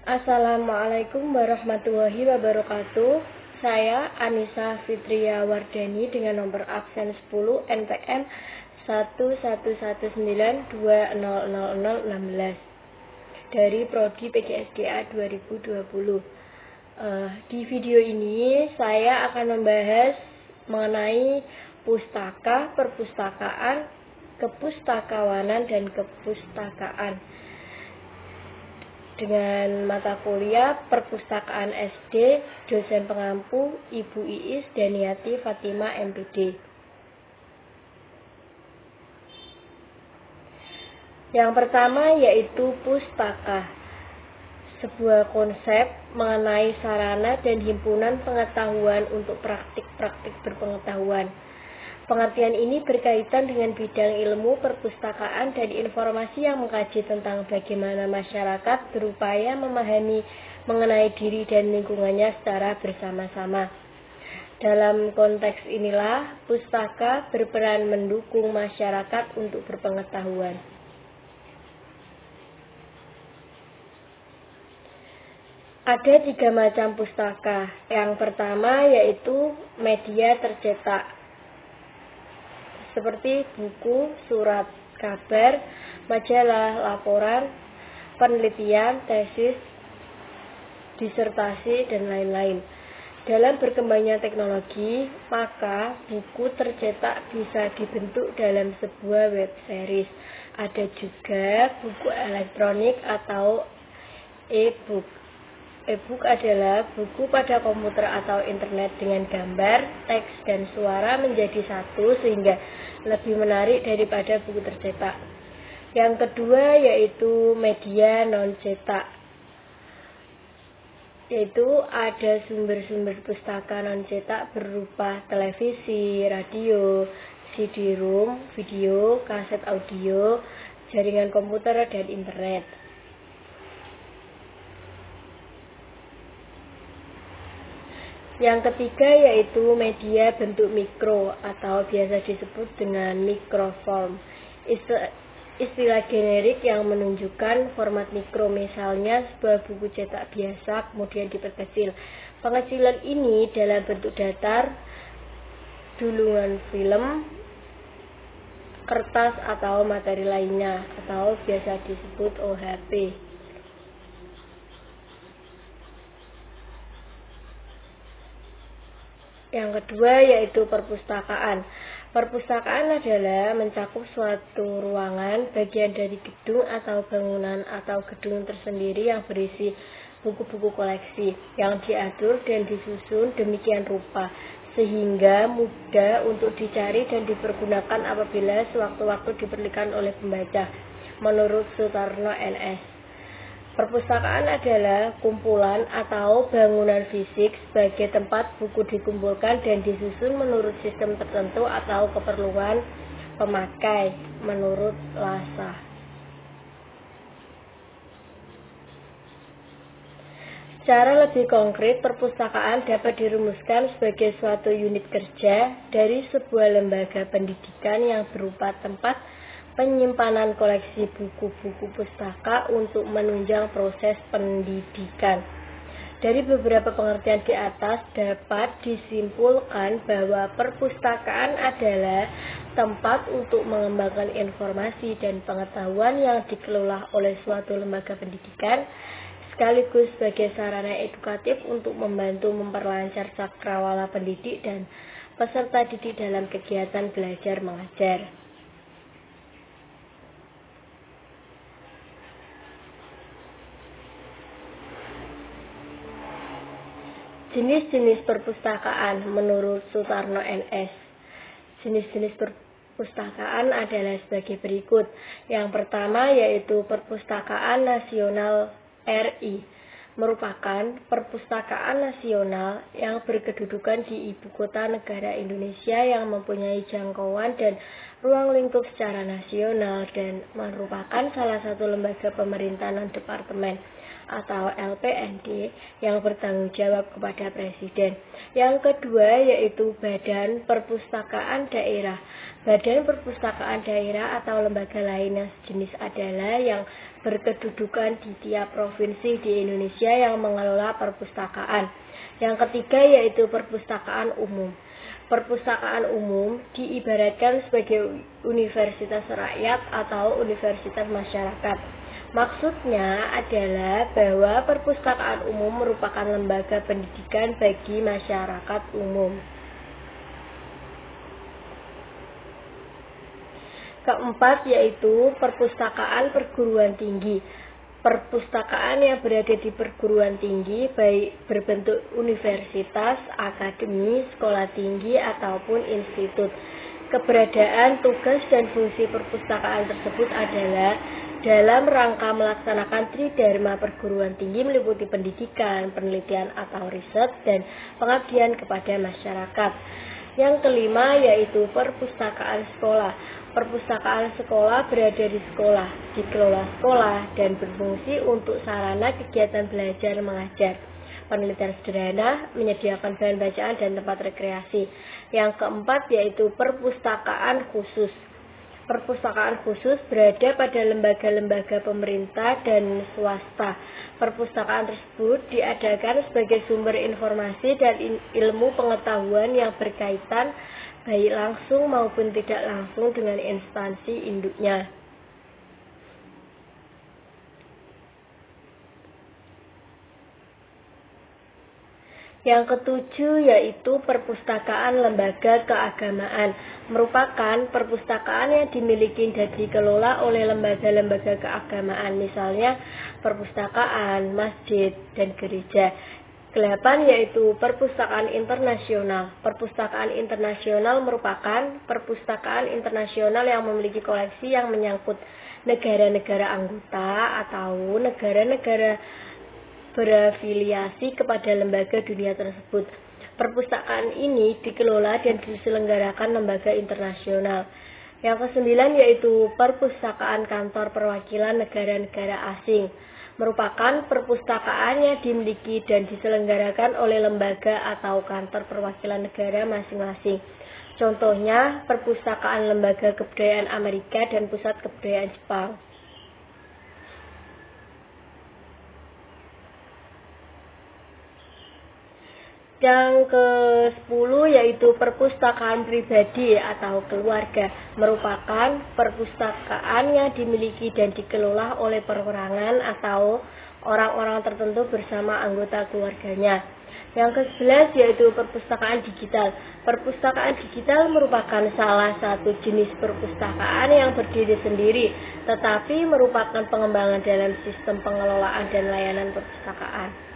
Assalamualaikum warahmatullahi wabarakatuh. Saya Anissa Fitria Wardani dengan nomor absen 10 NPM 1119200016 dari Prodi PGSDA 2020. Di video ini saya akan membahas mengenai pustaka, perpustakaan, kepustakawanan, dan kepustakaan dengan mata kuliah Perpustakaan SD, dosen pengampu Ibu Iis Daniati Fatima MPD. Yang pertama yaitu pustaka, sebuah konsep mengenai sarana dan himpunan pengetahuan untuk praktik-praktik berpengetahuan. Pengertian ini berkaitan dengan bidang ilmu perpustakaan dan informasi yang mengkaji tentang bagaimana masyarakat berupaya memahami mengenai diri dan lingkungannya secara bersama-sama. Dalam konteks inilah, pustaka berperan mendukung masyarakat untuk berpengetahuan. Ada 3 macam pustaka. Yang pertama yaitu media tercetak, seperti buku, surat kabar, majalah, laporan, penelitian, tesis, disertasi, dan lain-lain. Dalam berkembangnya teknologi, maka buku tercetak bisa dibentuk dalam sebuah web series. Ada juga buku elektronik atau e-book. E-book adalah buku pada komputer atau internet dengan gambar, teks, dan suara menjadi satu sehingga lebih menarik daripada buku tercetak. Yang kedua yaitu media non-cetak, yaitu ada sumber-sumber pustaka non-cetak berupa televisi, radio, CD-ROM, video, kaset audio, jaringan komputer, dan internet. Yang ketiga yaitu media bentuk mikro atau biasa disebut dengan microform. Istilah generik yang menunjukkan format mikro, misalnya sebuah buku cetak biasa kemudian diperkecil. Pengecilan ini dalam bentuk datar, dulungan film, kertas atau materi lainnya atau biasa disebut OHP. Yang kedua yaitu perpustakaan. Perpustakaan adalah mencakup suatu ruangan, bagian dari gedung atau bangunan atau gedung tersendiri yang berisi buku-buku koleksi yang diatur dan disusun demikian rupa sehingga mudah untuk dicari dan dipergunakan apabila sewaktu-waktu diperlukan oleh pembaca. Menurut Sutarno NS, perpustakaan adalah kumpulan atau bangunan fisik sebagai tempat buku dikumpulkan dan disusun menurut sistem tertentu atau keperluan pemakai, menurut Lasa. Secara lebih konkret, perpustakaan dapat dirumuskan sebagai suatu unit kerja dari sebuah lembaga pendidikan yang berupa tempat penyimpanan koleksi buku-buku pustaka untuk menunjang proses pendidikan. Dari beberapa pengertian di atas dapat disimpulkan bahwa perpustakaan adalah tempat untuk mengembangkan informasi dan pengetahuan yang dikelola oleh suatu lembaga pendidikan, sekaligus sebagai sarana edukatif untuk membantu memperlancar cakrawala pendidik dan peserta didik dalam kegiatan belajar mengajar. Jenis-jenis perpustakaan menurut Sutarno NS. Jenis-jenis perpustakaan adalah sebagai berikut. Yang pertama yaitu Perpustakaan Nasional RI, merupakan perpustakaan nasional yang berkedudukan di ibu kota negara Indonesia yang mempunyai jangkauan dan ruang lingkup secara nasional dan merupakan salah satu lembaga pemerintah non-departemen atau LPND yang bertanggung jawab kepada Presiden. Yang kedua yaitu Badan Perpustakaan Daerah. Badan Perpustakaan Daerah atau lembaga lain yang sejenis adalah yang berkedudukan di tiap provinsi di Indonesia yang mengelola perpustakaan. Yang ketiga yaitu perpustakaan umum. Perpustakaan umum diibaratkan sebagai universitas rakyat atau universitas masyarakat. Maksudnya adalah bahwa perpustakaan umum merupakan lembaga pendidikan bagi masyarakat umum. Keempat yaitu perpustakaan perguruan tinggi. Perpustakaan yang berada di perguruan tinggi baik berbentuk universitas, akademi, sekolah tinggi ataupun institut. Keberadaan, tugas dan fungsi perpustakaan tersebut adalah dalam rangka melaksanakan tridharma perguruan tinggi meliputi pendidikan, penelitian atau riset dan pengabdian kepada masyarakat. Yang kelima yaitu perpustakaan sekolah. Perpustakaan sekolah berada di sekolah, dikelola sekolah, dan berfungsi untuk sarana kegiatan belajar mengajar. Penelitian sederhana, menyediakan bahan bacaan dan tempat rekreasi. Yang keempat yaitu perpustakaan khusus. Perpustakaan khusus berada pada lembaga-lembaga pemerintah dan swasta. Perpustakaan tersebut diadakan sebagai sumber informasi dan ilmu pengetahuan yang berkaitan baik langsung maupun tidak langsung dengan instansi induknya. Yang ketujuh yaitu perpustakaan lembaga keagamaan, merupakan perpustakaan yang dimiliki dan dikelola oleh lembaga-lembaga keagamaan, misalnya perpustakaan, masjid, dan gereja. Ke-8 yaitu perpustakaan internasional. Perpustakaan internasional merupakan perpustakaan internasional yang memiliki koleksi yang menyangkut negara-negara anggota atau negara-negara berafiliasi kepada lembaga dunia tersebut. Perpustakaan ini dikelola dan diselenggarakan lembaga internasional. Yang ke-9 yaitu perpustakaan kantor perwakilan negara-negara asing. Merupakan perpustakaan yang dimiliki dan diselenggarakan oleh lembaga atau kantor perwakilan negara masing-masing. Contohnya, perpustakaan lembaga kebudayaan Amerika dan pusat kebudayaan Jepang. Yang ke-10 yaitu perpustakaan pribadi atau keluarga, merupakan perpustakaan yang dimiliki dan dikelola oleh perorangan atau orang-orang tertentu bersama anggota keluarganya. Yang ke-11 yaitu perpustakaan digital. Perpustakaan digital merupakan salah satu jenis perpustakaan yang berdiri sendiri, tetapi merupakan pengembangan dalam sistem pengelolaan dan layanan perpustakaan.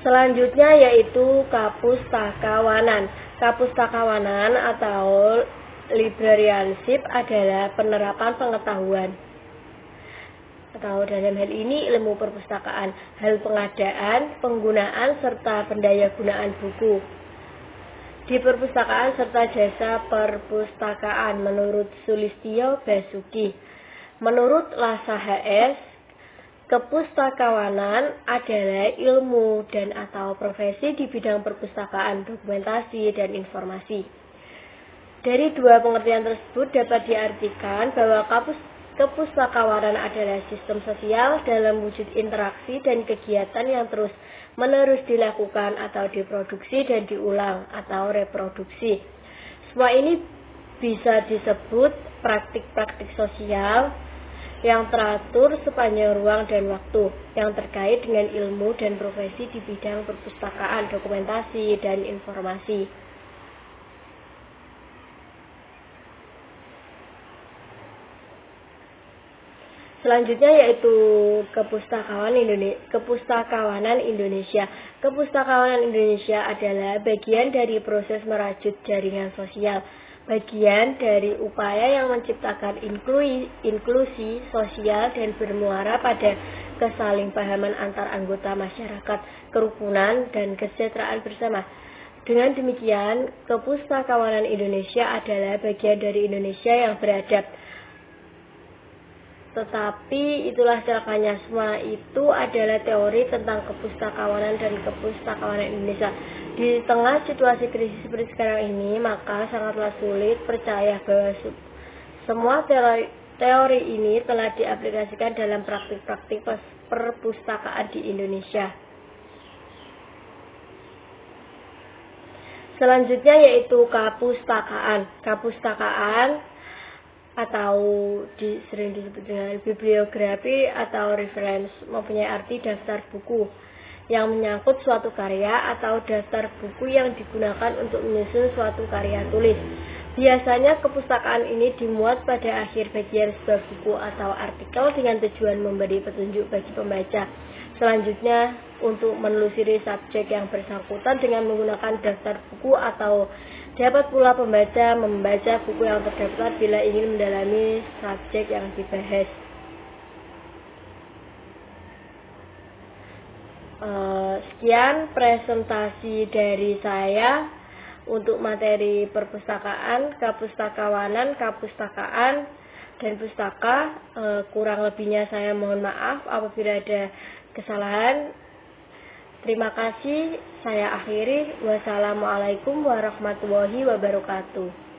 Selanjutnya yaitu kapustakawanan. Kapustakawanan atau librarianship adalah penerapan pengetahuan atau dalam hal ini ilmu perpustakaan, hal pengadaan, penggunaan, serta pendayagunaan buku di perpustakaan serta jasa perpustakaan menurut Sulistyo Basuki. Menurut Lasa HS, kepustakawanan adalah ilmu dan atau profesi di bidang perpustakaan, dokumentasi, dan informasi. Dari dua pengertian tersebut dapat diartikan bahwa kepustakawanan adalah sistem sosial dalam wujud interaksi dan kegiatan yang terus-menerus dilakukan atau diproduksi dan diulang atau reproduksi. Semua ini bisa disebut praktik-praktik sosial yang teratur sepanjang ruang dan waktu, yang terkait dengan ilmu dan profesi di bidang perpustakaan, dokumentasi, dan informasi. Selanjutnya yaitu kepustakawanan Indonesia. Kepustakawanan Indonesia adalah bagian dari proses merajut jaringan sosial, bagian dari upaya yang menciptakan inklusi sosial dan bermuara pada kesalingpahaman antar anggota masyarakat, kerukunan, dan kesejahteraan bersama. Dengan demikian, kepustakawanan Indonesia adalah bagian dari Indonesia yang beradab. Tetapi itulah celakanya, semua itu adalah teori tentang kepustakawanan dan kepustakawanan Indonesia. Di tengah situasi krisis seperti sekarang ini, maka sangatlah sulit percaya bahwa semua Teori ini telah diaplikasikan dalam praktik-praktik perpustakaan di Indonesia. Selanjutnya yaitu kapustakaan. Kapustakaan atau sering disebut dengan bibliografi atau reference mempunyai arti daftar buku yang menyangkut suatu karya atau daftar buku yang digunakan untuk menyusun suatu karya tulis. Biasanya kepustakaan ini dimuat pada akhir bagian sebuah buku atau artikel dengan tujuan memberi petunjuk bagi pembaca. Selanjutnya, untuk menelusuri subjek yang bersangkutan dengan menggunakan daftar buku, atau dapat pula pembaca membaca buku yang terdaftar bila ingin mendalami subjek yang dibahas. Sekian presentasi dari saya untuk materi perpustakaan, kapustakawanan, kapustakaan, dan pustaka. Kurang lebihnya saya mohon maaf apabila ada kesalahan. Terima kasih, saya akhiri. Wassalamualaikum warahmatullahi wabarakatuh.